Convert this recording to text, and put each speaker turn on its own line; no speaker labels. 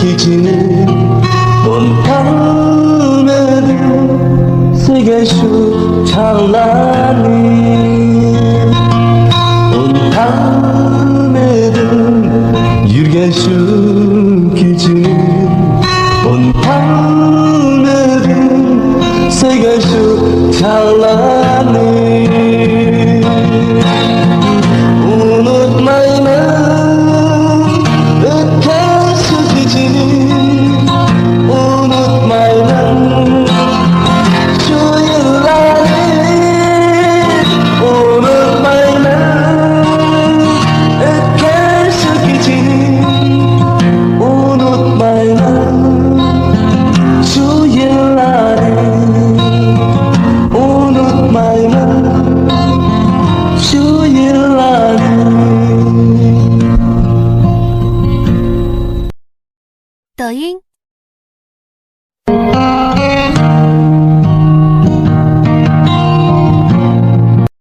geceni unutamadım, sevgili şu çağlarını unutamadım, yürgen şu geceni unutamadım, sevgili şu çağlarını unutmayman ötken söz geceni unutmayman şu yılları unutmayman ötken söz geceni unutmayman şu yılları unutmayman şu yılları.
抖音